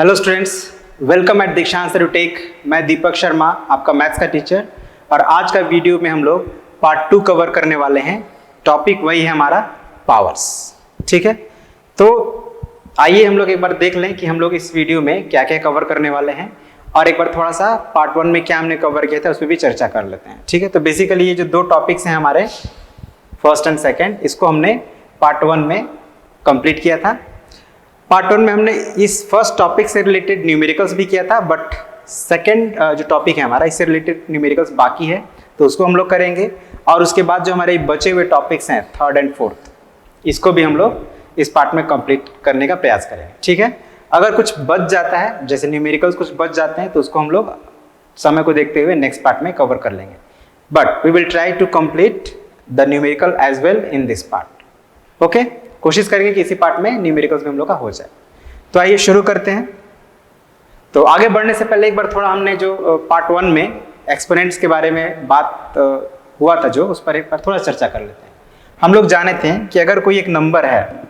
Hello students, welcome eight दीक्षांत edutech. मैं दीपक शर्मा, आपका मैथ्स का टीचर। और आज का वीडियो में हम लोग पार्ट 2 कवर करने वाले हैं। टॉपिक वही है हमारा पावर्स। ठीक है, तो आइए हम लोग एक बार देख लें कि हम लोग इस वीडियो में क्या क्या कवर करने वाले हैं, और एक बार थोड़ा सा पार्ट 1 में क्या हमने कवर किया था उस पर भी चर्चा कर लेते हैं। ठीक है, तो बेसिकली ये जो दो टॉपिक्स हैं हमारे फर्स्ट एंड सेकेंड, इसको हमने पार्ट 1 में कंप्लीट किया था। पार्ट 1 में हमने इस फर्स्ट टॉपिक से रिलेटेड न्यूमेरिकल्स भी किया था, बट सेकंड जो टॉपिक है हमारा, इससे रिलेटेड न्यूमेरिकल्स बाकी है, तो उसको हम लोग करेंगे। और उसके बाद जो हमारे बचे हुए टॉपिक्स हैं थर्ड एंड फोर्थ, इसको भी हम लोग इस पार्ट में कंप्लीट करने का प्रयास करेंगे। ठीक है, अगर कुछ बच जाता है, जैसे न्यूमेरिकल्स कुछ बच जाते हैं, तो उसको हम लोग समय को देखते हुए नेक्स्ट पार्ट में कवर कर लेंगे। But we will try to complete the numerical as well in this part. Okay, कोशिश करेंगे कि इसी पार्ट में न्यूमेरिकल्स भी हम लोग का हो जाए। तो आइए शुरू करते हैं। तो आगे बढ़ने से पहले एक बार थोड़ा हमने जो पार्ट 1 में एक्सपोनेंट्स के बारे में बात हुआ था, जो उस पर एक बार थोड़ा चर्चा कर लेते हैं। हम लोग जाने थे कि अगर कोई एक नंबर है,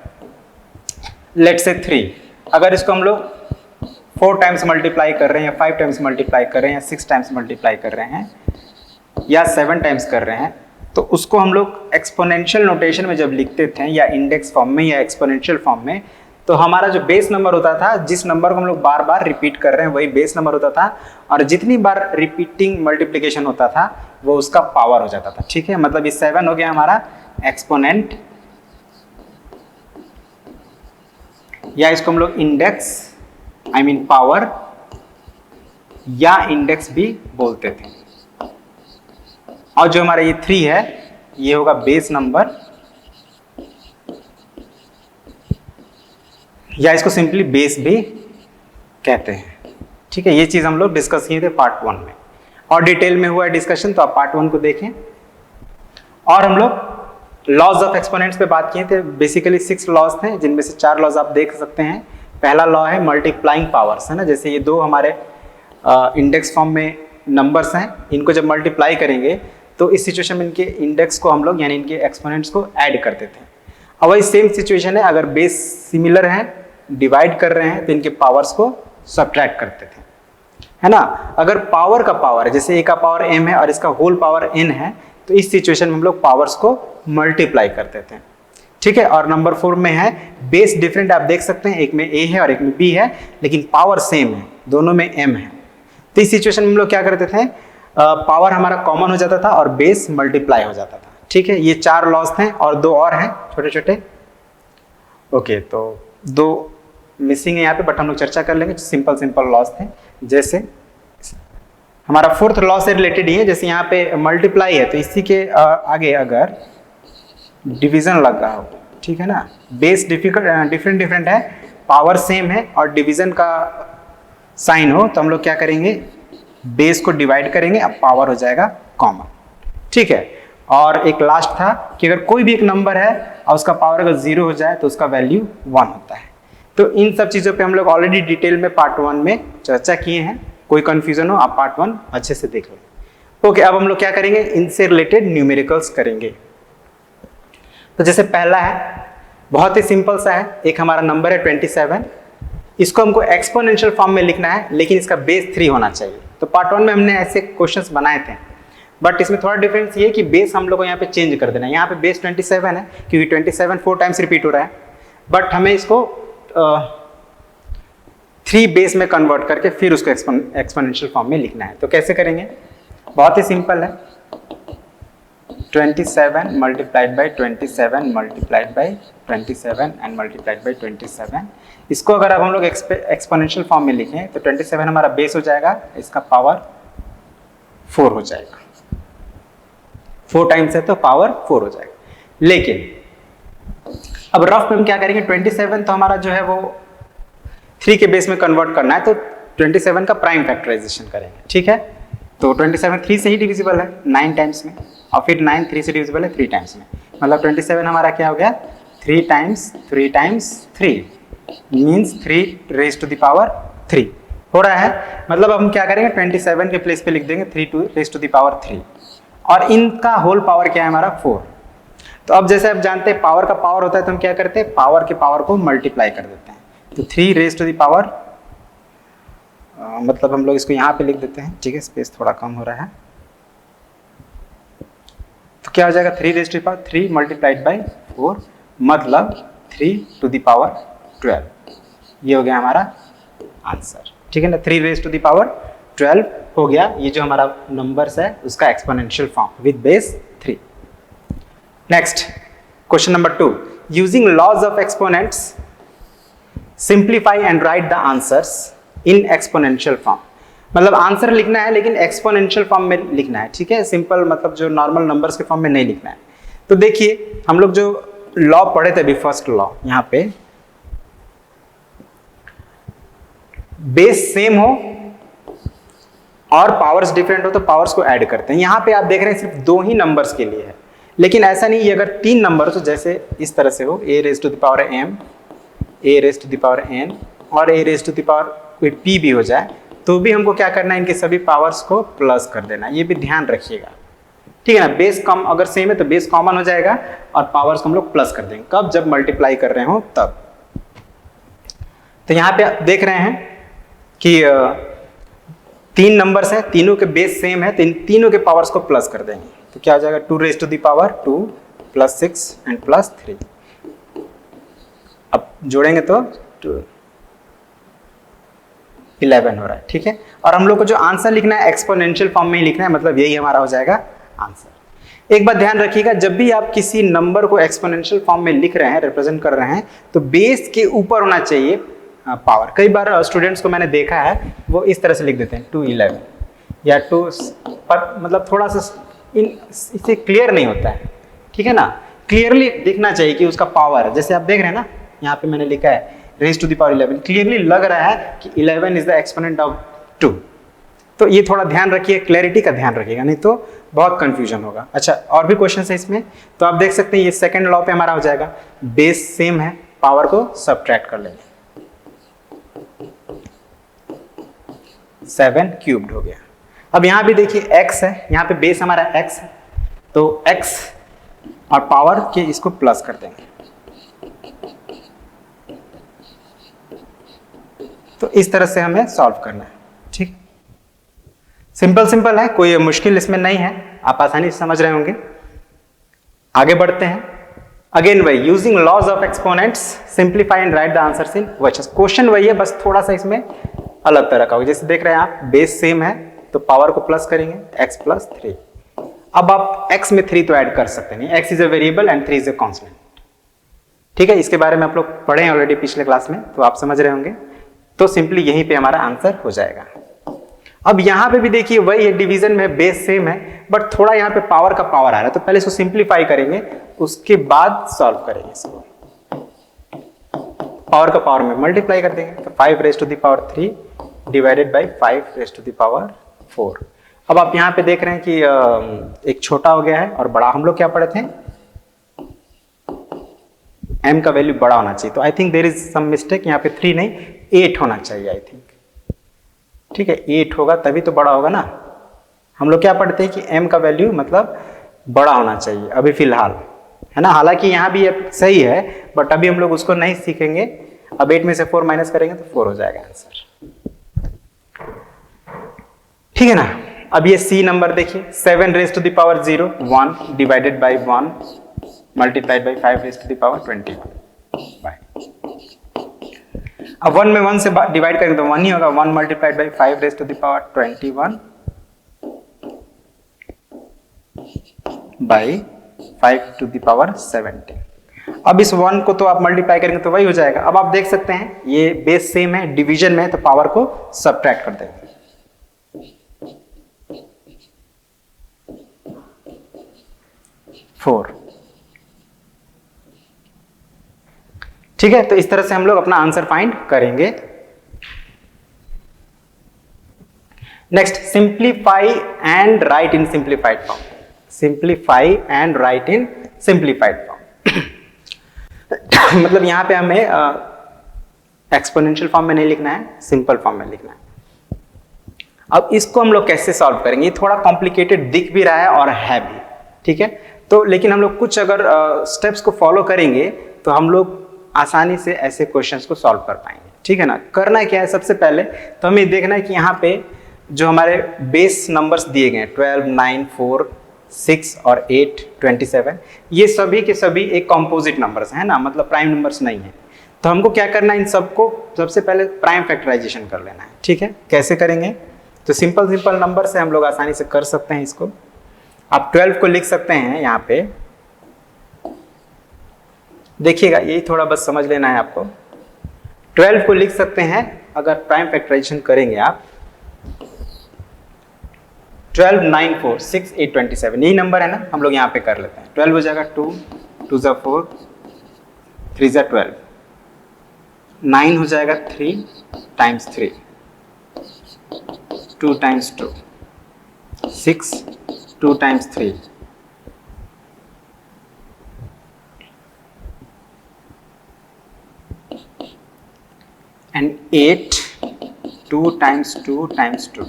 लेट्स से 3, अगर इसको हम लोग 4 टाइम्स मल्टीप्लाई कर रहे हैं, या 5 टाइम्स मल्टीप्लाई कर रहे हैं, या 6 टाइम्स मल्टीप्लाई कर रहे हैं, या 7 टाइम्स कर रहे हैं, तो उसको हम लोग एक्सपोनेंशियल नोटेशन में जब लिखते थे, या इंडेक्स फॉर्म में या एक्सपोनेंशियल फॉर्म में, तो हमारा जो बेस नंबर होता था, जिस नंबर को हम लोग बार बार रिपीट कर रहे हैं वही बेस नंबर होता था, और जितनी बार रिपीटिंग मल्टीप्लिकेशन होता था वो उसका पावर हो जाता था। ठीक है, मतलब ये 7 हो गया हमारा एक्सपोनेंट, या इसको हम लोग इंडेक्स पावर या इंडेक्स भी बोलते थे। और जो हमारा ये 3 है, ये होगा बेस नंबर, या इसको सिंपली बेस भी कहते हैं। ठीक है, ये चीज हम लोग डिस्कस किए थे पार्ट 1 में, और डिटेल में हुआ है डिस्कशन, तो आप पार्ट 1 को देखें। और हम लोग लॉज ऑफ एक्सपोनेंट्स पे बात किए थे। बेसिकली 6 लॉज थे, जिनमें से 4 लॉज आप देख सकते हैं। पहला लॉ है मल्टीप्लाइंग पावर्स, है ना। जैसे ये दो हमारे इंडेक्स फॉर्म में नंबर्स हैं, इनको जब मल्टीप्लाई करेंगे तो इस सिचुएशन में इनके इंडेक्स को हम लोग, यानी इनके एक्सपोनेंट्स को ऐड करते थे। अब वही सेम सिचुएशन है, अगर बेस सिमिलर है, डिवाइड कर रहे हैं, तो इनके पावर्स को सब्ट्रैक्ट करते थे, है ना। अगर पावर का पावर है, जैसे a का पावर m है और इसका होल पावर n है, तो इस सिचुएशन में हम लोग पावर्स को मल्टीप्लाई करते थे। ठीक है, और नंबर 4 में है बेस डिफरेंट, आप देख सकते हैं, एक में a है और एक में b है, लेकिन पावर सेम है, दोनों में m है। तो इस सिचुएशन में हम लोग क्या करते थे, पावर हमारा कॉमन हो जाता था और बेस मल्टीप्लाई हो जाता था। ठीक है, ये 4 लॉस थे, और 2 और हैं छोटे छोटे। ओके, तो 2 मिसिंग है यहाँ पे, बट हम लोग चर्चा कर लेंगे। सिंपल लॉस थे, जैसे हमारा 4th लॉ से रिलेटेड ही है। जैसे यहाँ पे मल्टीप्लाई है, तो इसी के आगे अगर डिवीजन लग रहा हो, ठीक है ना, बेस डिफरेंट है, पावर सेम है, और डिवीजन का साइन हो, तो हम लोग क्या करेंगे, बेस को डिवाइड करेंगे, अब पावर हो जाएगा कॉमन। ठीक है, और एक लास्ट था कि अगर कोई भी एक नंबर है और उसका पावर अगर 0 हो जाए तो उसका वैल्यू 1 होता है। तो इन सब चीज़ों पे हम लोग ऑलरेडी डिटेल में पार्ट 1 में चर्चा किए हैं। कोई कंफ्यूजन हो, आप पार्ट 1 अच्छे से देख लें। ओके, अब हम लोग क्या करेंगे, इनसे रिलेटेड न्यूमेरिकल्स करेंगे। तो जैसे पहला है, बहुत ही सिंपल सा है, एक हमारा नंबर है 27, इसको हमको एक्सपोनेंशियल फॉर्म में लिखना है, लेकिन इसका बेस 3 होना चाहिए। तो पार्ट 1 में हमने ऐसे क्वेश्चंस बनाए थे, बट इसमें थोड़ा डिफरेंस ये कि बेस हम लोग को यहाँ पे चेंज कर देना है। यहाँ पे बेस 27 है, क्योंकि 27 4 टाइम्स रिपीट हो रहा है, बट हमें इसको 3 बेस में कन्वर्ट करके फिर उसको एक्सपोनेंशियल फॉर्म में लिखना है। तो कैसे करेंगे, बहुत ही सिंपल है। 27 multiplied by 27 multiplied by 27 and multiplied by 27। इसको अगर अब हम लोग एक्सपोनेंशियल फॉर्म में लिखें, तो 27 हमारा बेस हो जाएगा, इसका पावर 4 हो जाएगा। 4 टाइम्स है तो पावर 4 हो जाएगा। लेकिन अब रफ में हम क्या करेंगे, 27 तो हमारा जो है वो 3 के बेस में कन्वर्ट करना है, तो 27 का प्राइम फैक्टराइजेशन करेंगे। ठीक है, तो 27 3 से ही डिविजिबल है 9 टाइम्स में, और फिर 9 3 से डिविजिबल है 3 टाइम्स में। मतलब 27 हमारा क्या हो गया, 3 times 3 times 3 means 3 raise to the power 3 हो रहा है। मतलब अब हम क्या करेंगे, 27 के प्लेस पे लिख देंगे 3 रेज टू द पावर 3, और इनका होल पावर क्या है हमारा 4। तो अब जैसे आप जानते हैं पावर का पावर होता है, तो हम क्या करते हैं, पावर के पावर को मल्टीप्लाई कर देते हैं। तो 3 रेज टू द पावर मतलब हम लोग इसको यहाँ पे लिख देते हैं, ठीक है, स्पेस थोड़ा कम हो रहा है। तो क्या हो जाएगा 3 raise to the power 3 multiplied by 4, मतलब 3 टू द पावर 12। ये हो गया हमारा आंसर, ठीक है ना। 3 रेज़ टू द पावर 12 हो गया ये जो हमारा नंबर्स है उसका exponential form with base 3। Next question number 2, using laws of exponents simplify and write the answers in exponential form. मतलब आंसर लिखना है लेकिन एक्सपोनेंशियल फॉर्म में लिखना है, ठीक है, सिंपल मतलब जो नॉर्मल नंबर्स के फॉर्म में नहीं लिखना है। तो देखिए हम लोग जो लॉ पढ़े थे अभी, फर्स्ट लॉ, यहाँ पे बेस सेम हो और पावर्स डिफरेंट हो तो पावर्स को ऐड करते हैं। यहाँ पे आप देख रहे हैं सिर्फ 2 ही नंबर्स के लिए है, लेकिन ऐसा नहीं है, अगर 3 नंबर हो जैसे इस तरह से हो a raise to the power m, a raise to the power n और a raise to the power कोई p भी हो जाए, तो भी हमको क्या करना है, इनके सभी पावर्स को प्लस कर देना। ये भी ध्यान रखिएगा, ठीक है ना। बेस कम अगर सेम है तो बेस कॉमन हो जाएगा और पावर्स को हम लोग प्लस कर देंगे, कब, जब मल्टीप्लाई कर रहे हो तब। तो यहाँ पे देख रहे हैं कि 3 नंबर्स हैं, तीनों के बेस सेम है, तो इन तीनों के पावर्स को प्लस कर देंगे। तो क्या हो जाएगा 2 raise to the power 2 plus 6 and plus 3। अब जोड़ेंगे तो 11 हो रहा है, ठीक है। और हम लोग को जो आंसर लिखना है एक्सपोनेंशियल फॉर्म में ही लिखना है, मतलब यही हमारा हो जाएगा आंसर। एक बात ध्यान रखिएगा, जब भी आप किसी नंबर को एक्सपोनेंशियल फॉर्म में लिख रहे हैं, रिप्रेजेंट कर रहे हैं, तो बेस के ऊपर होना चाहिए पावर। कई बार स्टूडेंट्स को मैंने देखा है वो इस तरह से लिख देते हैं 211 या 2, पर मतलब थोड़ा सा इससे क्लियर नहीं होता है, ठीक है ना। क्लियरली दिखना चाहिए कि उसका पावर है। जैसे आप देख रहे हैं ना, यहाँ पे मैंने लिखा है raise to the power 11, clearly लग रहा है कि 11 इज द एक्सपोनेंट ऑफ 2। तो ये थोड़ा ध्यान रखिए, क्लैरिटी का ध्यान रखिएगा, नहीं तो बहुत कंफ्यूजन होगा। अच्छा, और भी क्वेश्चन है इसमें, तो आप देख सकते हैं ये सेकंड लॉ पे हमारा हो जाएगा, बेस सेम है, पावर को सब्ट्रैक्ट कर लेंगे, 7 क्यूब्ड हो गया। अब यहाँ भी देखिए x है, यहाँ पे बेस हमारा x है, तो x और पावर के इसको प्लस कर देंगे। तो इस तरह से हमें सॉल्व करना है, ठीक। सिंपल है, कोई मुश्किल इसमें नहीं है, आप आसानी से समझ रहे होंगे। आगे बढ़ते हैं। अगेन वही, using laws of exponents simplify and write the answers in virtues. Question वही है, बस थोड़ा सा इसमें अलग तरह का होगा। जैसे देख रहे हैं आप, बेस सेम है तो पावर को प्लस करेंगे, x प्लस 3। अब आप x में 3 तो ऐड कर सकते नहीं, x is a variable and 3 is a constant, ठीक है। इसके बारे में आप लोग पढ़े हैं ऑलरेडी पिछले क्लास में, तो आप समझ रहे होंगे। तो सिंपली यहीं पे हमारा आंसर हो जाएगा। अब यहाँ पे भी देखिए वही है, डिवीजन में बेस सेम है, बट थोड़ा यहाँ पे पावर का पावर आ रहा है, तो पहले इसको सिंप्लीफाई करेंगे, उसके बाद सॉल्व करेंगे इसको। पावर का पावर में मल्टीप्लाई कर देंगे, तो 5 raise to the power 3 divided by 5 raise to the power 4। अब आप यहाँ पे देख रहे हैं कि एक छोटा हो गया है और बड़ा। हम लोग क्या पढ़े थे, m का वैल्यू बड़ा होना चाहिए, तो I think there is some mistake, यहाँ पे 3 नहीं 8 होना चाहिए आई थिंक, ठीक है। 8 होगा तभी तो बड़ा होगा ना। हम लोग क्या पढ़ते हैं कि m का वैल्यू मतलब बड़ा होना चाहिए अभी फिलहाल, है ना। हालांकि यहाँ भी सही है, बट अभी हम लोग उसको नहीं सीखेंगे। अब 8 में से 4 माइनस करेंगे तो 4 हो जाएगा आंसर, ठीक है ना। अब ये C नंबर देखिए, 7 raise to the power 0 1 divided by 1 multiplied by 5 raise to the power 21 by. अब 1 में 1 से डिवाइड करेंगे तो 1 ही होगा, 1 multiplied by 5 raise to the power 21 by 5 to the power 17। अब इस 1 को तो आप मल्टीप्लाई करेंगे तो वही हो जाएगा। अब आप देख सकते हैं ये बेस सेम है, डिवीजन में है, तो पावर को सब्ट्रैक्ट कर देंगे। 4, ठीक है। तो इस तरह से हम लोग अपना आंसर फाइंड करेंगे। Next, simplify and right in simplified form. Simplify and right in simplified form मतलब यहां पे हमें एक्सपोनेंशियल फॉर्म में नहीं लिखना है, सिंपल फॉर्म में लिखना है। अब इसको हम लोग कैसे सॉल्व करेंगे, ये थोड़ा कॉम्प्लिकेटेड दिख भी रहा है और है भी, ठीक है। तो लेकिन हम लोग कुछ अगर स्टेप्स को फॉलो करेंगे तो हम लोग आसानी से ऐसे क्वेश्चंस को सॉल्व कर पाएंगे। ठीक है ना। करना क्या है, सबसे पहले तो हमें देखना है कि यहाँ पे जो हमारे बेस नंबर्स दिए गए हैं 12, 9, 4, 6 और 8, 27, ये सभी के सभी एक कॉम्पोजिट नंबर्स हैं ना, मतलब प्राइम नंबर्स नहीं है। तो हमको क्या करना है, इन सबको सबसे पहले प्राइम फैक्टराइजेशन कर लेना है। ठीक है, कैसे करेंगे, तो सिंपल नंबर से हम लोग आसानी से कर सकते हैं इसको। आप 12 को लिख सकते हैं यहाँ पे, देखिएगा यही थोड़ा बस समझ लेना है आपको। 12 को लिख सकते हैं अगर प्राइम फैक्टराइजेशन करेंगे आप, 12, 9, 4, 6, 8, 27 यही नंबर है ना, हम लोग यहाँ पे कर लेते हैं। 12 हो जाएगा 2, 2 ज़ा 4, 3 ज़ा 12, 9 हो जाएगा 3 times 3, 2 times 2, 6, 2 times 3, and 8, 2 times 2 times 2,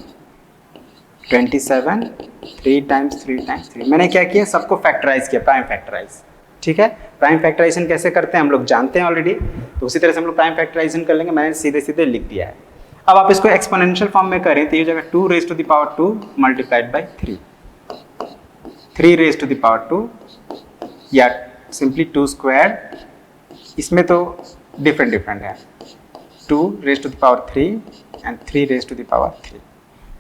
27, 3 times 3 times 3। मैंने क्या किया, सबको फैक्टराइज किया, प्राइम फैक्टराइज। ठीक है, प्राइम फैक्टराइजेशन कैसे करते हैं हम लोग जानते हैं ऑलरेडी, तो उसी तरह से हम लोग प्राइम फैक्टराइजेशन कर लेंगे। मैंने सीधे सीधे लिख दिया है। अब आप इसको एक्सपोनेंशियल फॉर्म में करें तो ये हो जाएगा 2 raised to the power 2 multiplied by 3, 3 raised to the power 2, या सिंपली 2 स्क्वायर, इसमें तो डिफरेंट है, 2 raised to the power 3 and 3 raised to the power 3।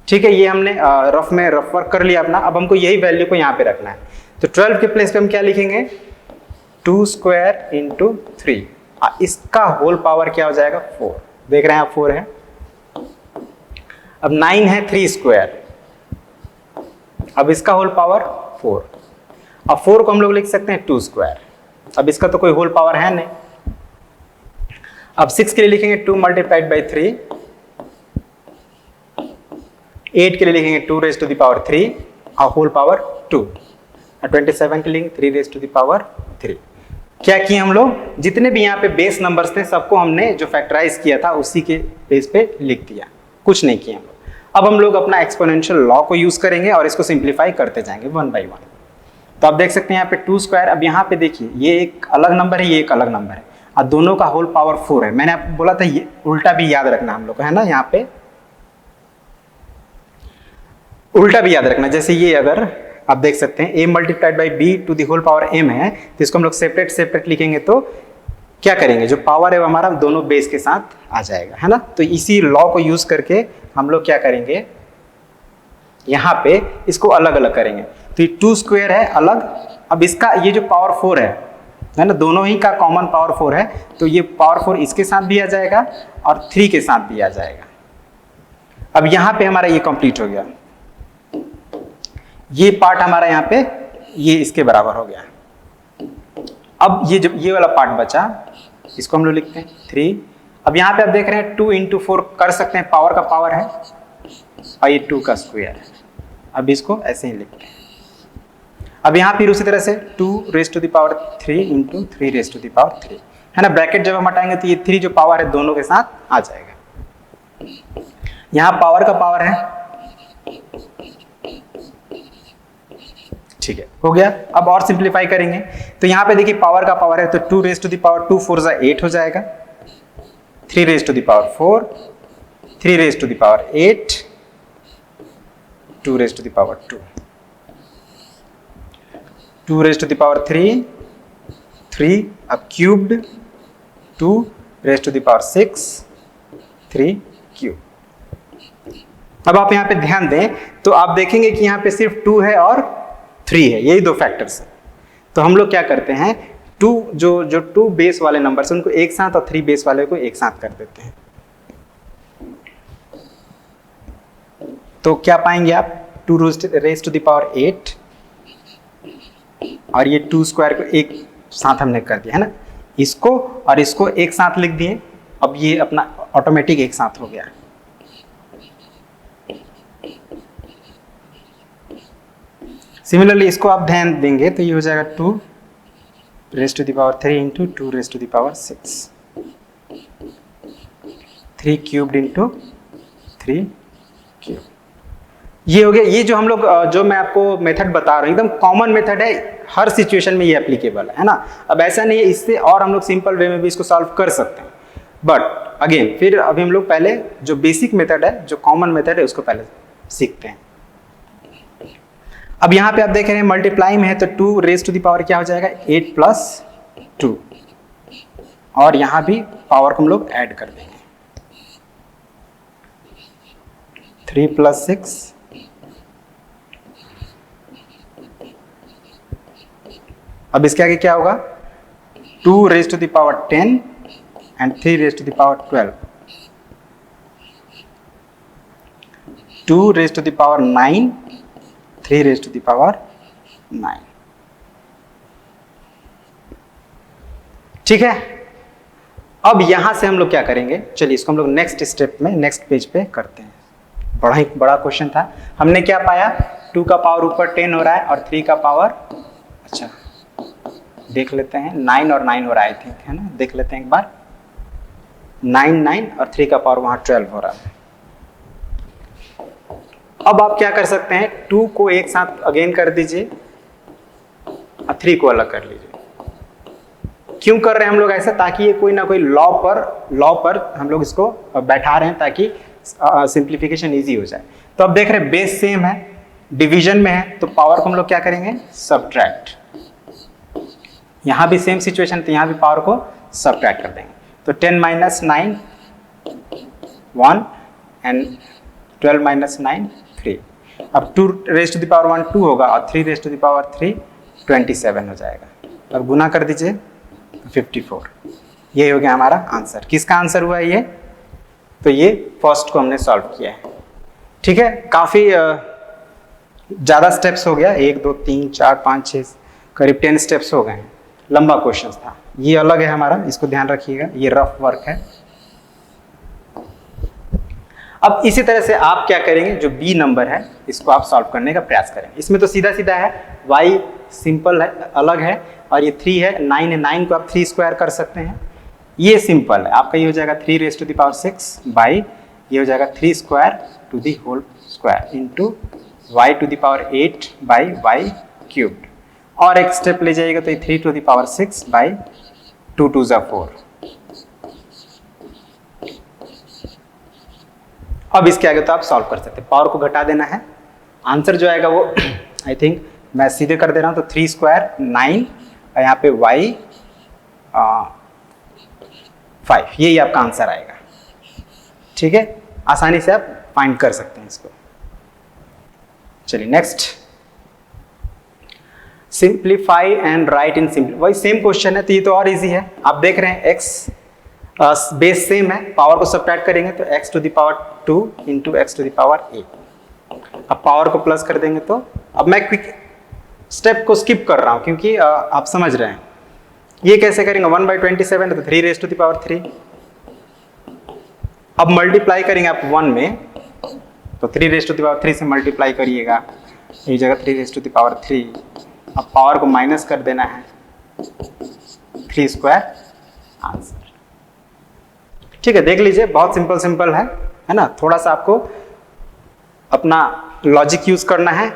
ठीक है, ये हमने रफ वर्क कर लिया अपना। अब हमको यही वैल्यू को यहाँ पे रखना है, तो 12 के प्लेस पे हम क्या लिखेंगे, 2 स्क्वायर इंटू 3, इसका होल पावर क्या हो जाएगा 4। देख रहे हैं आप 4 है। अब 9 है 3 स्क्वायर, अब इसका होल पावर 4। अब 4 को हम लोग लिख सकते हैं 2 स्क्वायर, अब इसका तो कोई होल पावर है नहीं। अब 6 के लिए लिखेंगे 2 मल्टीप्लाइड बाई 3, 8 के लिए लिखेंगे 2 रेज टू द पावर 3 और होल पावर 2, और 27 के लिए 3 रेज टू द पावर 3। क्या किए हम लोग, जितने भी यहाँ पे बेस नंबर्स थे सबको हमने जो फैक्टराइज किया था उसी के बेस पे लिख दिया, कुछ नहीं किया हम लोग। अब हम लोग अपना एक्सपोनेंशियल लॉ को यूज करेंगे और इसको सिंप्लीफाई करते जाएंगे 1 बाई 1। तो आप देख सकते हैं यहाँ पे 2 स्क्वायर, अब यहाँ पे देखिए ये एक अलग नंबर है, ये एक अलग नंबर है, और दोनों का होल पावर 4 है। मैंने आपको बोला था ये उल्टा भी याद रखना हम लोग को, है ना, यहाँ पे उल्टा भी याद रखना। जैसे ये अगर आप देख सकते हैं a multiplied by B to the whole power m है, तो इसको हम लोग सेपरेट लिखेंगे तो क्या करेंगे, जो पावर है वो हमारा दोनों बेस के साथ आ जाएगा, है ना। तो इसी लॉ को यूज करके हम लोग क्या करेंगे, यहाँ पे इसको अलग अलग करेंगे। तो ये 2 स्क्वायर है अलग, अब इसका ये जो पावर 4 है ना, दोनों ही का कॉमन पावर 4 है, तो ये पावर 4 इसके साथ भी आ जाएगा और 3 के साथ भी आ जाएगा। अब यहाँ पे हमारा ये कंप्लीट हो गया, ये पार्ट हमारा यहाँ पे ये इसके बराबर हो गया। अब ये जो ये वाला पार्ट बचा, इसको हम लोग लिखते हैं 3। अब यहाँ पे आप देख रहे हैं 2 इंटू 4 कर सकते हैं, पावर का पावर है, और ये 2 का स्क्वायर है। अब इसको ऐसे ही लिखते हैं। अब यहाँ फिर उसी तरह से 2 raise to the power 3 into 3 raise to the power 3, है ना। ब्रैकेट जब हम हटाएंगे तो ये 3 जो पावर है दोनों के साथ आ जाएगा। यहाँ पावर का पावर है, ठीक है, हो गया। अब और सिंप्लीफाई करेंगे तो यहाँ पे देखिए पावर का पावर है, तो 2 रेज टू द पावर 2 4 जा 8 हो जाएगा, 3 raise to the power 4, 3 raise to the power 8, 2 raise to the power 2, 2 raise to the power 3, 3 अब cubed, 2 raise to the power 6, 3 cube. अब आप यहाँ पे ध्यान दें तो आप देखेंगे कि यहाँ पे सिर्फ 2 है और 3 है, यही दो फैक्टर्स है। तो हम लोग क्या करते हैं, 2 जो 2 बेस वाले नंबर से उनको एक साथ और 3 बेस वाले को एक साथ कर देते हैं। तो क्या पाएंगे आप, 2 रेज टू द पावर 8 और ये 2 स्क्वायर को एक साथ हमने कर दिया, है ना। इसको और इसको एक साथ लिख दिए, अब ये अपना ऑटोमेटिक एक साथ हो गया। सिमिलरली इसको आप ध्यान देंगे तो ये हो जाएगा 2 raise to the power 3 into 2 raise to the power 6, 3 cubed into 3 cube. ये हो गया। ये जो हम लोग जो मैं आपको मेथड बता रहा हूँ एकदम कॉमन मेथड है, हर सिचुएशन में ये एप्लीकेबल है ना। अब ऐसा नहीं है, इससे और हम लोग सिंपल वे में भी इसको सॉल्व कर सकते हैं। बट अगेन फिर अभी हम लोग पहले जो बेसिक मेथड है, जो कॉमन मेथड है, उसको पहले सीखते हैं। अब यहाँ पे आप देख रहे हैं मल्टीप्लाई में है तो 2 रेज टू द पावर क्या हो जाएगा 8 + 2, और यहाँ भी पावर को हम लोग ऐड कर देंगे 3 + 6, अब इसके आगे क्या होगा 2 raise to the power 10 and 3 raise to the power 12, 2 raise to the power 9, 3 raise to the power 9। ठीक है, अब यहां से हम लोग क्या करेंगे, चलिए इसको हम लोग नेक्स्ट स्टेप में, नेक्स्ट पेज पे करते हैं। बड़ा ही बड़ा क्वेश्चन था। हमने क्या पाया, 2 का पावर ऊपर 10 हो रहा है और 3 का पावर, अच्छा देख लेते हैं 9 और 9 हो रहा है, आई थिंक, है ना, देख लेते हैं एक बार। 9 9 और 3 का पावर वहां 12 हो रहा है। अब आप क्या कर सकते हैं, 2 को एक साथ अगेन कर दीजिए और 3 को अलग कर लीजिए। क्यों कर रहे हैं हम लोग ऐसा, ताकि ये कोई ना कोई लॉ पर हम लोग इसको बैठा रहे हैं ताकि सिंप्लीफिकेशन इजी हो जाए। तो अब देख रहे हैं बेस सेम है, डिवीजन में है, तो पावर को हम लोग क्या करेंगे सब्ट्रैक्ट। यहां भी सेम सिचुएशन, तो यहां भी पावर को सब्ट्रैक्ट कर देंगे। तो 10 - 9 1 एंड 12 - 9 3। अब 2 रेज टू द पावर 1 2 होगा और 3 रेज टू द पावर 3 27 हो जाएगा। अब गुना कर दीजिए 54। ये हो गया हमारा आंसर। किसका आंसर हुआ ये, तो ये फर्स्ट को हमने सॉल्व किया है। ठीक है, काफ़ी ज़्यादा स्टेप्स हो गया, 1 2 3 4 5 6 करीब 10 स्टेप्स हो गए हैं। लंबा क्वेश्चन था, ये अलग है हमारा, इसको ध्यान रखिएगा, ये रफ वर्क है। अब इसी तरह से आप क्या करेंगे, जो बी नंबर है इसको आप सॉल्व करने का प्रयास करेंगे। इसमें तो सीधा सीधा है, y सिंपल है, अलग है, और ये 3 है, 9 है, 9 को आप 3 स्क्वायर कर सकते हैं। ये सिंपल है, आपका ये हो जाएगा 3 raise to the power 6 by, ये हो जाएगा 3 square to the whole square into y to the power 8 by y cubed. और एक स्टेप ले जाइएगा तो ये 3 टू द पावर 6 बाई 2 2 ज़ा 4। अब इसके आगे तो आप सॉल्व कर सकते हैं, पावर को घटा देना है, आंसर जो आएगा वो आई थिंक मैं सीधे कर दे रहा हूँ, तो 3 स्क्वायर 9 और यहाँ पे y 5, यही आपका आंसर आएगा। ठीक है, आसानी से आप फाइंड कर सकते हैं इसको। चलिए next, simplify and right in simple, वही सेम क्वेश्चन है, तो ये तो और इजी है। आप देख रहे हैं x बेस सेम है, पावर को सब्ट्रैक्ट करेंगे तो x to the power 2 into x to the power 8। अब पावर को प्लस कर देंगे तो, अब मैं क्विक स्टेप को स्किप कर रहा हूं क्योंकि आप समझ रहे हैं। ये कैसे करेंगे, 1/27 तो 3 रेज टू द पावर 3। अब मल्टीप्लाई करेंगे आप 1 में, तो 3 रेज टू द पावर 3 से मल्टीप्लाई करिएगा, ये जगह 3 रेज टू द पावर 3। अब पावर को माइनस कर देना है, 3 स्क्वायर आंसर। ठीक है, देख लीजिए, बहुत सिंपल है ना। थोड़ा सा आपको अपना लॉजिक यूज करना है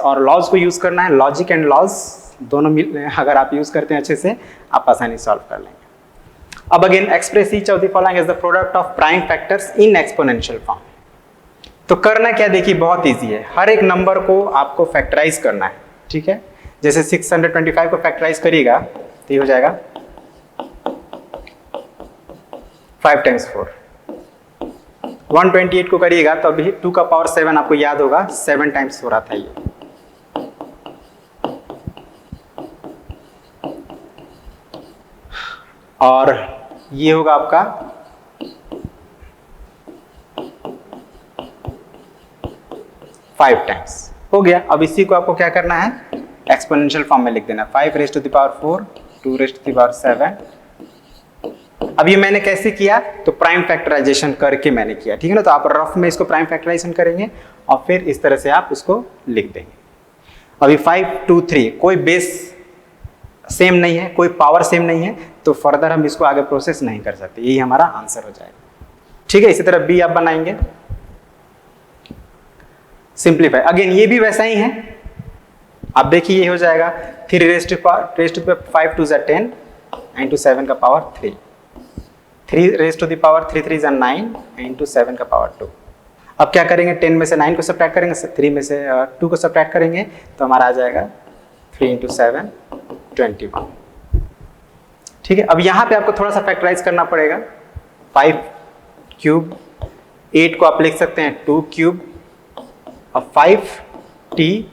और लॉज को यूज करना है। लॉजिक एंड लॉज दोनों मिल, अगर आप यूज करते हैं अच्छे से, आप आसानी सॉल्व कर लेंगे। अब again, express each of the following as the product of prime factors in exponential form. तो करना क्या, देखिए बहुत इजी है, हर एक नंबर को आपको फैक्टराइज करना है। ठीक है, जैसे 625 को फैक्टराइज करिएगा तो ये हो जाएगा 5 × 4। 128 को करिएगा तो अभी 2 का पावर 7 आपको याद होगा, 7 टाइम्स हो रहा था ये। और ये होगा आपका 5 टाइम्स हो गया। अब इसी को आपको क्या करना है, एक्सपोनेंशियल फॉर्म में लिख देना, 5 raise to the power 4, 2 raise to the power 7। अब ये मैंने कैसे किया, तो प्राइम फैक्टराइजेशन करके मैंने किया। ठीक है ना, तो आप रफ में इसको प्राइम फैक्टराइजेशन करेंगे और फिर इस तरह से आप इसको लिख देंगे। अभी 5 2 3 कोई बेस सेम नहीं है, कोई पावर सेम नहीं है, तो फर्दर हम इसको आगे प्रोसेस नहीं कर सकते, यही हमारा आंसर हो जाएगा। ठीक है, इसी तरह बी आप बनाएंगे, सिंप्लीफाई। अगेन ये भी वैसा ही है, आप देखिए ये हो जाएगा 3 रेज टू 5 2 × 10 into 7 का power 3, 3 raise to the power 3 3 9 into 7 का पावर 2। अब क्या करेंगे, 10 में से 9 को सब्ट्रैक्ट करेंगे, 3 में से 2 को सब्ट्रैक्ट करेंगे तो हमारा आ जाएगा 3 इंटू 7 21। ठीक है, अब यहाँ पे आपको थोड़ा सा फैक्टराइज करना पड़ेगा। 5 क्यूब, 8 को आप लिख सकते हैं 2 क्यूब और 5t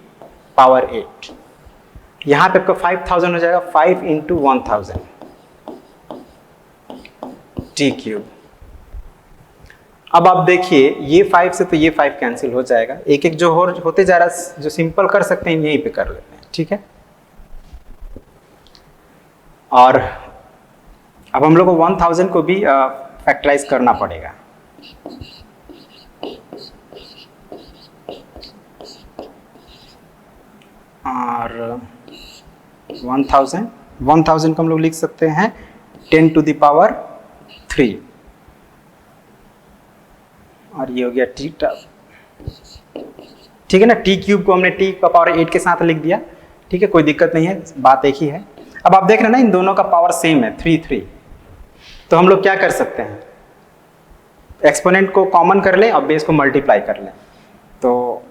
पावर 8। यहाँ पे आपको 5000 हो जाएगा 5 इंटू 1000 t क्यूब। अब आप देखिए ये 5 से तो ये 5 कैंसिल हो जाएगा, एक एक जो होते जा रहा, जो सिंपल कर सकते हैं यहीं पे कर लेते हैं। ठीक है, और अब हम लोग को 1000 को भी फैक्टराइज करना पड़ेगा। और 1000 को हम लोग लिख सकते हैं 10 टू द पावर 3 और ये हो गया टी। ठीक है ना, टी क्यूब को हमने टी का पावर 8 के साथ लिख दिया। ठीक है, कोई दिक्कत नहीं है, बात एक ही है। अब आप देख रहे हैं ना इन दोनों का पावर सेम है 3 3, तो हम लोग क्या कर सकते हैं, एक्सपोनेंट को कॉमन कर लें और बेस को मल्टीप्लाई कर लें। तो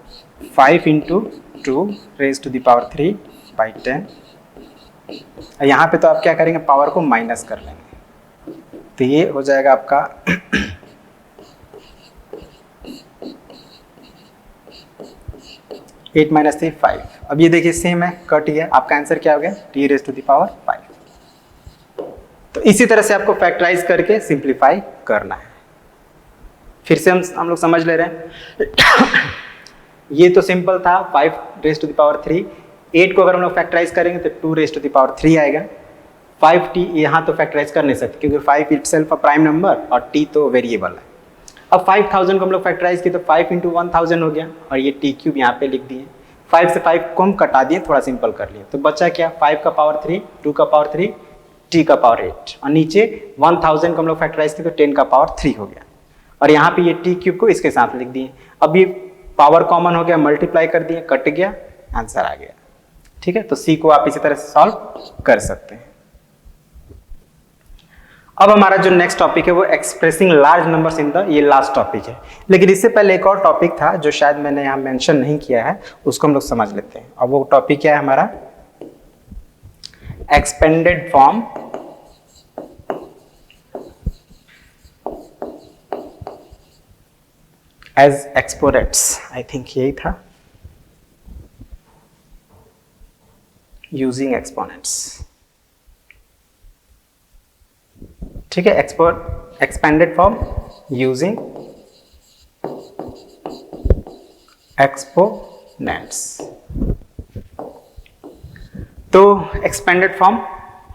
5 into 2 raise to the power 3 by 10। यहाँ पे तो आप क्या करेंगे, पावर को माइनस कर लेंगे, तो ये हो जाएगा आपका 8 माइनस 3 5। अब ये देखिए सेम है, कट गया, आपका आंसर क्या हो गया, t raise to the power 5। तो इसी तरह से आपको फैक्टराइज करके सिंप्लीफाई करना है। फिर से हम लोग समझ ले रहे हैं ये तो सिंपल था, 5 रेज टू द पावर 3। 8 को अगर हम लोग फैक्टराइज करेंगे तो 2 रेज टू द पावर 3 आएगा। 5t यहाँ तो फैक्टराइज कर नहीं सकते क्योंकि 5 इटसेल्फ अ प्राइम नंबर और t तो वेरिएबल है। अब 5000 को हम लोग फैक्टराइज किए तो 5 इंटू 1000 हो गया और ये टी क्यूब यहाँ पे लिख दिए। 5 से 5 को हम कटा दिए, थोड़ा सिंपल कर लिए, तो बचा क्या, 5 का पावर 3, 2 का पावर 3, t का पावर 8 और नीचे 1000 को हम लोग फैक्टराइज किए तो 10 का पावर 3 हो गया और यहाँ पे ये टी क्यूब को इसके साथ लिख दिए। अब ये पावर कॉमन हो गया, मल्टीप्लाई कर दिए, कट गया, आंसर आ गया। ठीक है, तो सी को आप इसी तरह से सॉल्व कर सकते हैं। अब हमारा जो नेक्स्ट टॉपिक है वो expressing large numbers in the, ये लास्ट टॉपिक है, लेकिन इससे पहले एक और टॉपिक था जो शायद मैंने यहाँ मेंशन नहीं किया है, उसको हम लोग समझ लेते हैं। अब वो टॉपिक क्या है हमारा, expanded form as exponents, I think यही था, यूजिंग एक्सपोनेंट्स। ठीक है, एक्सपेंडेड फॉर्म यूजिंग एक्सपोनेंट्स। तो एक्सपेंडेड फॉर्म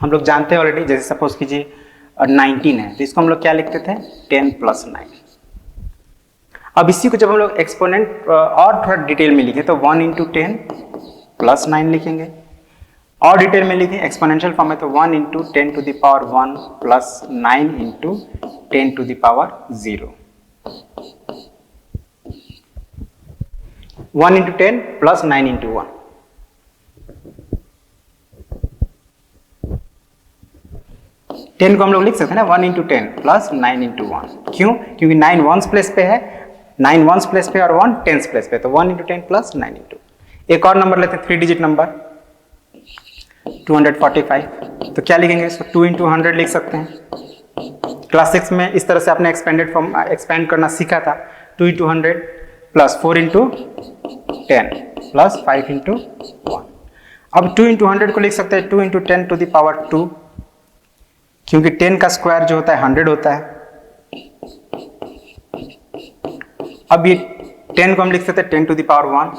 हम लोग जानते हैं ऑलरेडी, जैसे सपोज कीजिए 19 है तो इसको हम लोग क्या लिखते थे, 10 + 9। अब इसी को जब हम लोग एक्सपोनेंट और थोड़ा डिटेल में लिखें तो 1 इंटू 10 + 9 लिखेंगे, और डिटेल में लिखें एक्सपोनेंशियल फॉर्म में तो 1 into 10 to the power 1 plus 9 into 10 to the power 0। 1 into 10 plus 9 into 1। Ten को हम लोग लिख सकते हैं ना 1 इंटू 10 प्लस 9 इंटू 1। क्यों, क्योंकि 9 वंस प्लेस पे है, 9 वंस प्लेस पे और 1 टेंस प्लेस पे, तो 1 इंटू 10 प्लस 9 इंटू। एक और नंबर लेते हैं 3 डिजिट नंबर 245, तो क्या लिखेंगे इसको, 2 इंटू 100 लिख सकते हैं। क्लास 6 में इस तरह से आपने एक्सपेंडेड फॉर्म एक्सपेंड करना सीखा था, 2 into 100 plus 4 into 10 plus 5 into 1। अब 2 इंटू 100 को लिख सकते हैं 2 इंटू 10 टू द पावर 2, क्योंकि 10 का स्क्वायर जो होता है 100 होता है। अब ये 10 को हम लिख सकते हैं 10 टू द पावर 1,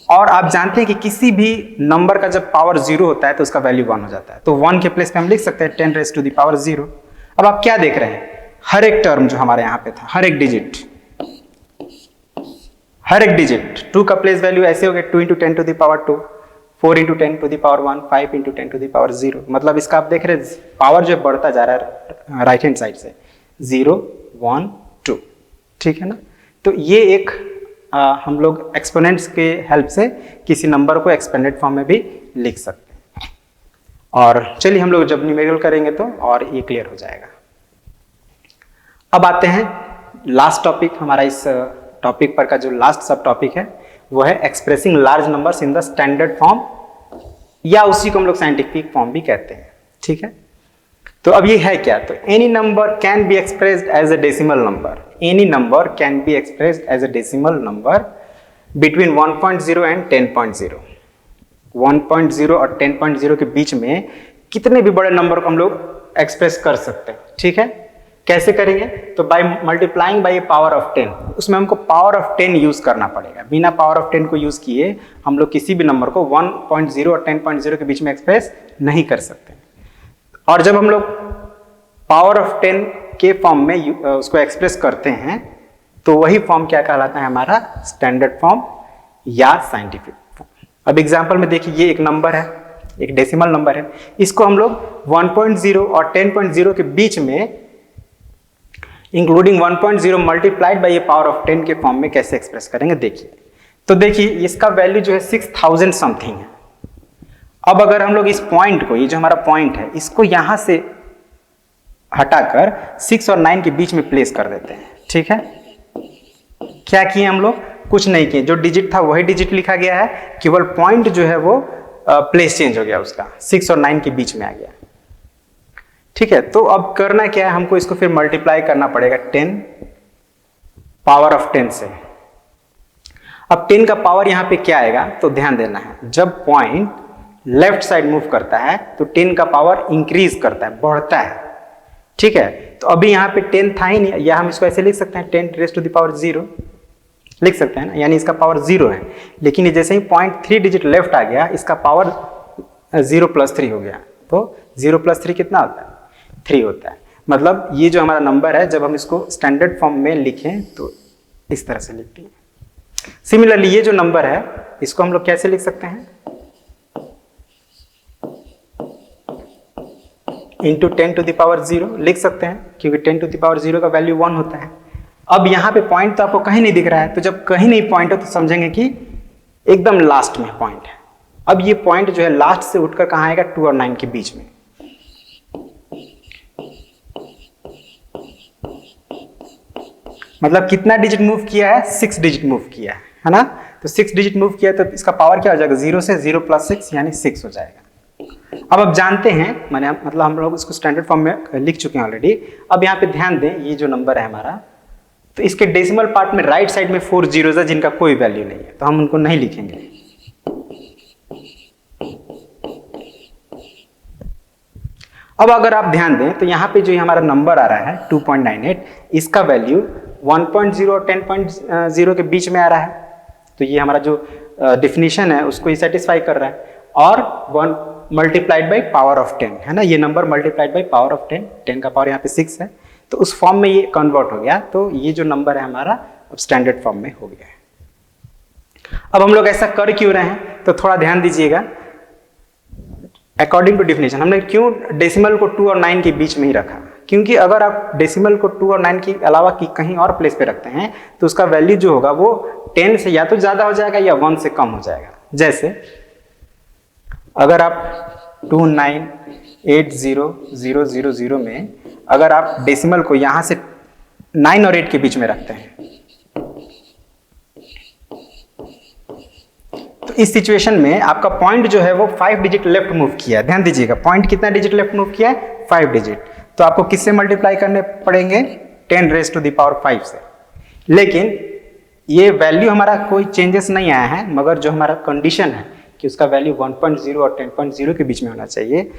और आप जानते हैं कि किसी भी नंबर का जब पावर 0 होता है तो उसका वैल्यू 1 हो जाता है, तो 1 के प्लेस पे हम लिख सकते हैं 10 रेज़ टू द पावर 0। अब आप क्या देख रहे हैं, हर एक टर्म जो हमारे यहाँ पे था, हर एक डिजिट 2 का प्लेस वैल्यू ऐसे हो गया 2 into 10 to the power 2, 4 into 10 to the power 1, 5 into 10 to the power 0। मतलब इसका आप देख रहे हैं पावर जो बढ़ता जा रहा है राइट हैंड साइड से, 0 1 2। ठीक है ना, तो ये एक हम लोग एक्सपोनेंट्स के हेल्प से किसी नंबर को एक्सपेंडेड फॉर्म में भी लिख सकते हैं। और चलिए हम लोग जब न्यूमेरिकल करेंगे तो और ये क्लियर हो जाएगा। अब आते हैं लास्ट टॉपिक, हमारा इस टॉपिक पर का जो लास्ट सब टॉपिक है वो है expressing large numbers in the standard form, या उसी को हम लोग साइंटिफिक फॉर्म भी कहते हैं। ठीक है, तो अब ये है क्या, तो any number can be expressed as a decimal number, any number can be expressed as a decimal number between 1.0 and 10.0। 1.0 और 10.0 के बीच में कितने भी बड़े नंबर को हम लोग एक्सप्रेस कर सकते हैं। ठीक है, कैसे करेंगे, तो by multiplying by power of 10, उसमें हमको पावर ऑफ 10 यूज करना पड़ेगा। बिना पावर ऑफ 10 को यूज किए हम लोग किसी भी नंबर को 1.0 और 10.0 के बीच में एक्सप्रेस नहीं कर सकते। और जब हम लोग पावर ऑफ 10 के फॉर्म में उसको एक्सप्रेस करते हैं तो वही फॉर्म क्या कहलाता है, हमारा स्टैंडर्ड फॉर्म या साइंटिफिक फॉर्म। अब एग्जांपल में देखिए, ये एक नंबर है, एक डेसिमल नंबर है, इसको हम लोग 1.0 और 10.0 के बीच में including 1.0 multiplied by power of 10 के फॉर्म में कैसे एक्सप्रेस करेंगे, देखिए। तो देखिए इसका वैल्यू जो है 6000 समथिंग है। अब अगर हम लोग इस पॉइंट को, ये जो हमारा पॉइंट है, इसको यहां से हटाकर 6 और 9 के बीच में प्लेस कर देते हैं। ठीक है, क्या किए हम लोग, कुछ नहीं किए, जो डिजिट था वही डिजिट लिखा गया है, केवल पॉइंट जो है वो प्लेस चेंज हो गया, उसका 6 और 9 के बीच में आ गया। ठीक है, तो अब करना क्या है, हमको इसको फिर मल्टीप्लाई करना पड़ेगा 10 पावर ऑफ 10 से। अब 10 का पावर यहां पे क्या आएगा, तो ध्यान देना है, जब पॉइंट लेफ्ट साइड मूव करता है तो 10 का पावर इंक्रीज करता है, बढ़ता है। ठीक है, तो अभी यहाँ पे 10 था ही नहीं, या हम इसको ऐसे लिख सकते हैं 10 raised to the power 0 लिख सकते हैं ना, यानी इसका पावर 0 है। लेकिन जैसे ही पॉइंट 3 डिजिट लेफ्ट आ गया, इसका पावर 0 + 3 हो गया, तो 0 + 3 कितना होता है, 3 होता है। मतलब ये जो हमारा नंबर है, जब हम इसको स्टैंडर्ड फॉर्म में लिखें तो इस तरह से लिखते हैं। सिमिलरली ये जो नंबर है, इसको हम लोग कैसे लिख सकते हैं, इंटू 10 to the power 0 लिख सकते हैं, क्योंकि 10 to the power 0 का वैल्यू 1 होता है। अब यहाँ पे पॉइंट तो आपको कहीं नहीं दिख रहा है, तो जब कहीं नहीं पॉइंट हो तो समझेंगे कि एकदम लास्ट में पॉइंट है। अब ये पॉइंट जो है लास्ट से उठकर कहाँ आएगा, 2 और 9 के बीच में। मतलब कितना डिजिट मूव किया है, 6 डिजिट मूव किया है ना, तो 6 डिजिट मूव किया तो इसका पावर क्या हो जाएगा, 0 से 0 + 6 यानी 6 हो जाएगा। अब जानते हैं, मैंने मतलब हम लोग इसको स्टैंडर्ड फॉर्म में लिख चुके हैं ऑलरेडी। अब यहाँ पे ध्यान दें, ये जो नंबर है हमारा, तो इसके डेसिमल पार्ट में राइट साइड में 4 जीरोस है जिनका कोई वैल्यू नहीं है, तो हम उनको नहीं लिखेंगे। अब अगर आप ध्यान दें तो यहाँ पे जो हमारा नंबर आ रहा है 2.98, इसका वैल्यू 1.0 और 10.0 के बीच में आ रहा है, तो ये हमारा जो डिफिनीशन है उसको ही सेटिस्फाई कर रहा है। और 1 मल्टीप्लाइड बाई पावर ऑफ 10 है ना, ये number multiplied by power of 10, 10 का पावर यहाँ पे 6 है, तो उस फॉर्म में ये कन्वर्ट हो गया। तो ये जो नंबर है हमारा अब स्टैंडर्ड फॉर्म में हो गया है। अब हम लोग ऐसा कर क्यों रहे हैं, तो थोड़ा ध्यान दीजिएगा। अकॉर्डिंग टू डिफिनेशन हमने क्यों डेसिमल को 2 और 9 के बीच में ही रखा, क्योंकि अगर आप डेसिमल को 2 और 9 के अलावा की कहीं और प्लेस पे रखते हैं तो उसका वैल्यू जो होगा वो 10 से या तो ज्यादा हो जाएगा या 1 से कम हो जाएगा। जैसे अगर आप 298000 में अगर आप डेसिमल को यहां से 9 और 8 के बीच में रखते हैं, तो इस सिचुएशन में आपका पॉइंट जो है वो 5 डिजिट लेफ्ट मूव किया है। ध्यान दीजिएगा, पॉइंट कितना डिजिट लेफ्ट मूव किया है, 5 डिजिट। तो आपको किससे मल्टीप्लाई करने पड़ेंगे, 10 raised to the power 5 से। लेकिन ये वैल्यू हमारा कोई चेंजेस नहीं आया है, मगर जो हमारा कंडीशन है कि उसका वैल्यू 1.0 और 10.0 के बीच में होना चाहिए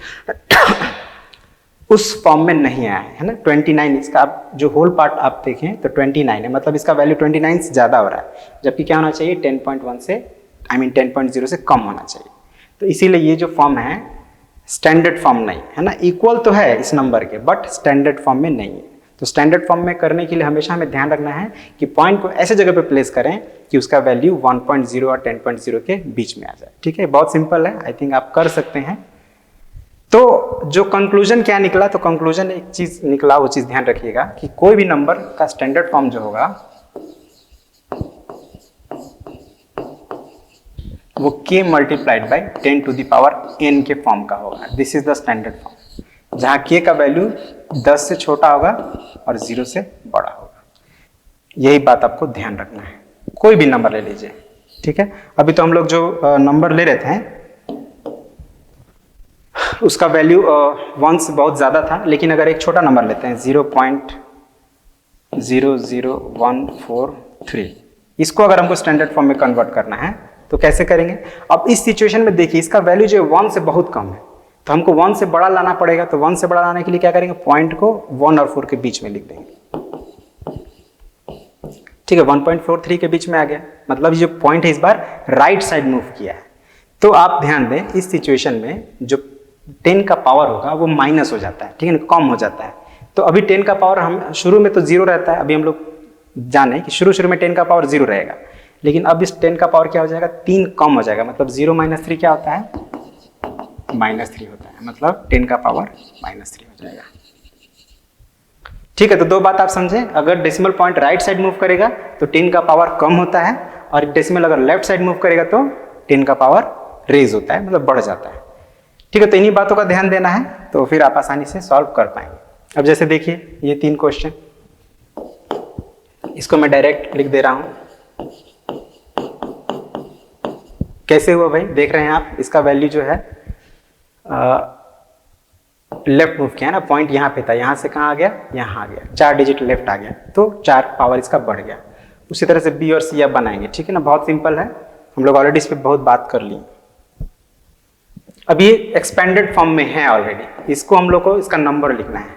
उस फॉर्म में नहीं आया है ना। 29, इसका आप जो होल पार्ट आप देखें तो 29 है, मतलब इसका वैल्यू 29 से ज्यादा हो रहा है, जबकि क्या होना चाहिए 10.1 से 10.0 से कम होना चाहिए। तो इसीलिए ये जो फॉर्म है स्टैंडर्ड फॉर्म नहीं है ना, इक्वल तो है इस नंबर के बट स्टैंडर्ड फॉर्म में नहीं है। तो स्टैंडर्ड फॉर्म में करने के लिए हमेशा हमें ध्यान रखना है कि पॉइंट को ऐसे जगह पे प्लेस करें कि उसका वैल्यू 1.0 और 10.0 के बीच में आ जाए। ठीक है, बहुत सिंपल है, आई थिंक आप कर सकते हैं। तो जो कंक्लूजन क्या निकला, तो कंक्लूजन एक चीज निकला, वो चीज ध्यान रखिएगा कि कोई भी नंबर का स्टैंडर्ड फॉर्म जो होगा वो k multiplied by 10 to the power n के फॉर्म का होगा। This is the standard form. जहाँ k का वैल्यू 10 से छोटा होगा और 0 से बड़ा होगा। यही बात आपको ध्यान रखना है। कोई भी नंबर ले लीजिए, ठीक है। अभी तो हम लोग जो नंबर ले रहे थे उसका वैल्यू 1 से बहुत ज़्यादा था, लेकिन अगर एक छोटा नंबर लेते हैं 0.00143, इसको अगर हमको स्टैंडर्ड फॉर्म में कन्वर्ट करना है तो कैसे करेंगे। अब इस सिचुएशन में देखिए इसका वैल्यू जो है 1 से बहुत कम है, तो हमको 1 से बड़ा लाना पड़ेगा। तो 1 से बड़ा लाने के लिए क्या करेंगे, पॉइंट को 1 और 4 के बीच में लिख देंगे, ठीक है। 1.43 के बीच में आ गया, मतलब ये जो पॉइंट है इस बार राइट साइड मूव किया है। तो आप ध्यान दें इस सिचुएशन में जो 10 का पावर होगा वो माइनस हो जाता है, ठीक है ना, कम हो जाता है। तो अभी 10 का पावर हम शुरू में तो 0 रहता है, अभी हम लोग जाने कि शुरू में 10 का पावर 0 रहेगा, लेकिन अब इस 10 का पावर क्या हो जाएगा, 3 कम हो जाएगा। मतलब 0 - 3 क्या होता है, -3 होता है, मतलब 10 का पावर -3 हो जाएगा, ठीक है। तो दो बात आप समझे, अगर decimal point right side move करेगा तो 10 का पावर कम होता है, और डेसिमल अगर लेफ्ट साइड मूव करेगा तो 10 का पावर रेज होता है, मतलब बढ़ जाता है, ठीक है। तो इन्हीं बातों का ध्यान देना है, तो फिर आप आसानी से सॉल्व कर पाएंगे। अब जैसे देखिए ये 3 क्वेश्चन, इसको मैं डायरेक्ट लिख दे रहा हूं। कैसे हुआ भाई, देख रहे हैं आप, इसका वैल्यू जो है लेफ्ट मूव किया ना, पॉइंट यहाँ पे था, यहाँ से कहाँ आ गया, यहाँ आ गया, 4 डिजिट लेफ्ट आ गया, तो 4 पावर इसका बढ़ गया। उसी तरह से बी और सी आप बनाएंगे, ठीक है ना, बहुत सिंपल है, हम लोग ऑलरेडी इस पर बहुत बात कर ली। अब ये एक्सपेंडेड फॉर्म में है ऑलरेडी, इसको हम लोग को इसका नंबर लिखना है।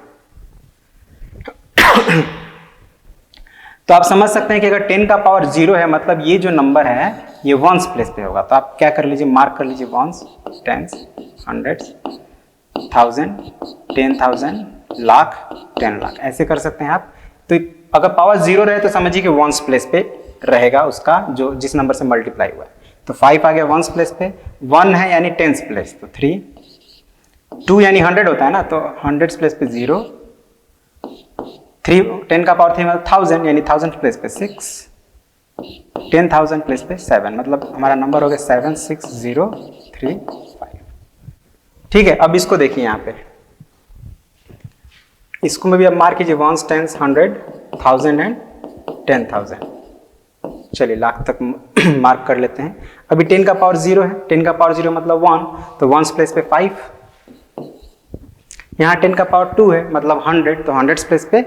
तो आप समझ सकते हैं कि अगर 10 का पावर 0 है, मतलब ये जो नंबर है ये वंस प्लेस पे होगा। तो आप क्या कर लीजिए, मार्क कर लीजिए ones, tens, hundreds, 1000, 10,000, lakh, 10 lakh, ऐसे कर सकते हैं आप। तो अगर पावर 0 रहे तो समझिए कि वंस प्लेस पे रहेगा उसका जो जिस नंबर से मल्टीप्लाई हुआ है। तो 5 आ गया वंस प्लेस पे, 1 है यानी टेंस प्लेस, तो 3, 2 यानी 100 होता है ना, तो हंड्रेड्स प्लेस पे 0, 3, 10 का पावर 3 मतलब 1000 यानी 1000 प्लेस पे 6, 10,000 प्लेस पे 7, मतलब हमारा नंबर हो गया 76035, ठीक है। अब इसको देखिए यहाँ पे, इसको में भी अब मार्क कीजिए वंस, टेंस, 100, 1000 एंड 10,000। चलिए लाख तक मार्क कर लेते हैं। अभी 10 का पावर 0 है, 10 का पावर 0 मतलब 1, तो वंस प्लेस पे 5, यहाँ 10 का पावर 2 है मतलब 100, तो हंड्रेड्स प्लेस पे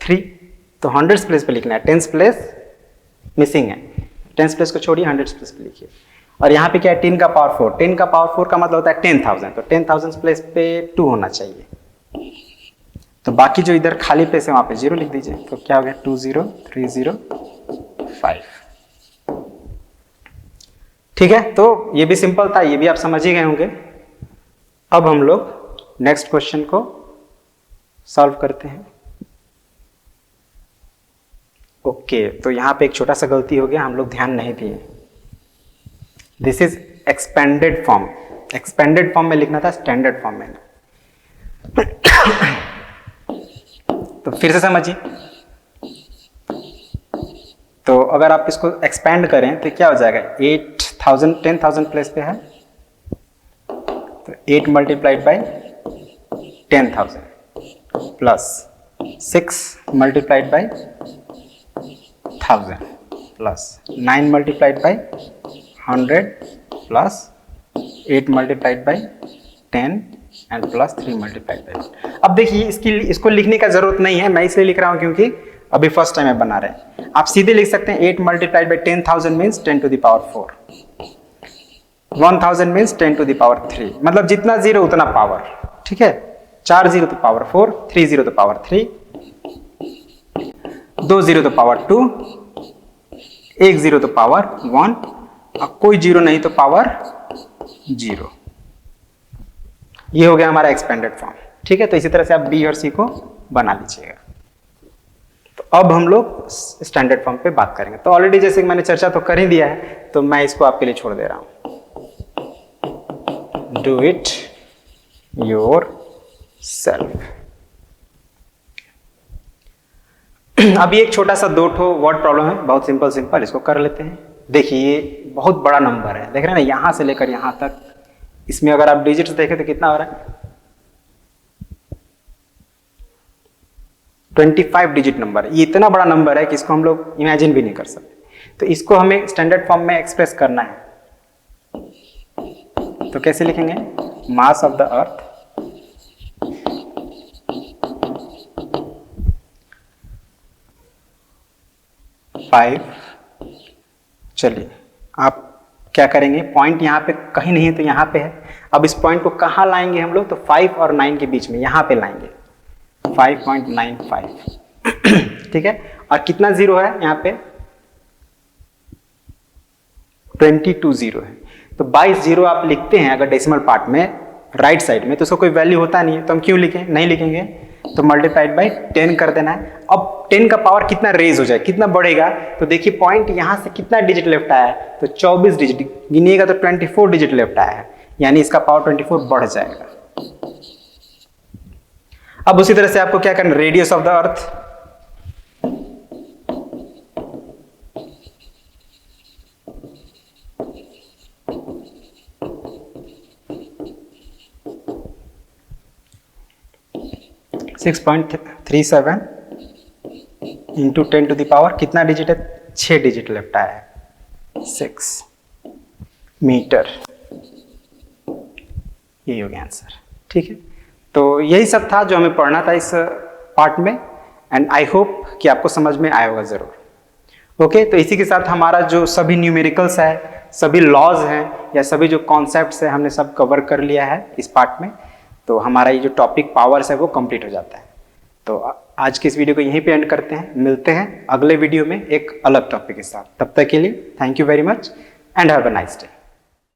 3, तो हंड्रेड्स प्लेस पे लिखना है, टेंस प्लेस मिसिंग है, टेंस प्लेस को छोड़िए, हंड्रेड्स प्लेस पे लिखिए। और यहाँ पे क्या है, 10 का पावर 4, 10 का पावर 4 का मतलब होता है 10,000, तो 10,000 प्लेस पे 2 होना चाहिए। तो बाकी जो इधर खाली प्लेस है वहां पे 0 लिख दीजिए, तो क्या हो गया 20305, ठीक है। तो ये भी सिंपल था, ये भी आप समझ ही गए होंगे। अब हम लोग नेक्स्ट क्वेश्चन को सॉल्व करते हैं। ओके, तो यहाँ पे एक छोटा सा गलती हो गया, हम लोग ध्यान नहीं दिए। This is expanded form, expanded form में लिखना था, स्टैंडर्ड फॉर्म में। तो फिर से समझिए, तो अगर आप इसको एक्सपेंड करें तो क्या हो जाएगा, 8,000 10,000 प्लेस पे है, तो 8 multiplied by 10,000 plus 6 multiplied by 1000 plus 9 multiplied by 100 plus 8 multiplied by 10 and plus 3 multiplied by. अब देखिए इसको लिखने का जरूरत नहीं है, मैं इसलिए लिख रहा हूं क्योंकि अभी फर्स्ट टाइम बना रहे हैं। आप सीधे लिख सकते हैं 8 multiplied by 10,000 means 10 to the power 4, 1000 means 10 to the power 3, मतलब जितना 0 उतना पावर, ठीक है। 4 0 तो पावर 4, 3 0 तो पावर 3, 2 0 तो पावर 2, 1 0 तो पावर 1, और कोई 0 नहीं तो पावर 0। ये हो गया हमारा एक्सपेंडेड फॉर्म, ठीक है। तो इसी तरह से आप बी और सी को बना लीजिएगा। तो अब हम लोग स्टैंडर्ड फॉर्म पे बात करेंगे। तो ऑलरेडी जैसे कि मैंने चर्चा तो कर ही दिया है, तो मैं इसको आपके लिए छोड़ दे रहा हूं। Do it your self. अभी एक छोटा सा 2 वर्ड प्रॉब्लम है, बहुत सिंपल, इसको कर लेते हैं। देखिए ये बहुत बड़ा नंबर है, देख रहे हैं ना, यहां से लेकर यहां तक, इसमें अगर आप डिजिट्स देखें तो कितना हो रहा है, 25 डिजिट नंबर, ये इतना बड़ा नंबर है कि इसको हम लोग इमेजिन भी नहीं कर सकते। तो इसको हमें स्टैंडर्ड फॉर्म में एक्सप्रेस करना है, तो कैसे लिखेंगे? Mass of the earth five. चलिए आप क्या करेंगे, पॉइंट यहाँ पे कहीं नहीं है तो यहाँ पे है। अब इस पॉइंट को कहाँ लाएंगे हम लोग? तो 5 और 9 के बीच में यहाँ पे लाएंगे, 5.95 ठीक है। और कितना जीरो है यहाँ पे? 22 जीरो है। तो 22 जीरो आप लिखते हैं अगर डेसिमल पार्ट में राइट साइड में, तो उसका कोई वैल्यू होता नहीं है, तो हम क्यों लिखें? नहीं लिखेंगे, तो मल्टीप्लाइड बाई 10 कर देना है। अब 10 का पावर कितना रेज हो जाए, कितना बढ़ेगा? तो देखिए पॉइंट यहां से कितना डिजिट लेफ्ट आया है, तो 24 डिजिट गिनिएगा तो 24 डिजिट लेफ्ट आया है, यानी इसका पावर 24 बढ़ जाएगा। अब उसी तरह से आपको क्या करना, radius of the earth, six 6.37 into 10 to the power कितना डिजिट है? 6 डिजिट लेफ्ट आया है, 6 मीटर। यही हो गया आंसर, ठीक है। तो यही सब था जो हमें पढ़ना था इस पार्ट में, एंड आई होप कि आपको समझ में आया होगा जरूर। ओके, तो इसी के साथ हमारा जो सभी न्यूमेरिकल्स है, सभी लॉज हैं या सभी जो कॉन्सेप्ट्स है, हमने सब कवर कर लिया है इस पार्ट में। तो हमारा ये जो टॉपिक पावर्स है वो कंप्लीट हो जाता है। तो आज के इस वीडियो को यहीं पे एंड करते हैं, मिलते हैं अगले वीडियो में एक अलग टॉपिक के साथ। तब तक के लिए thank you very much and have a nice day.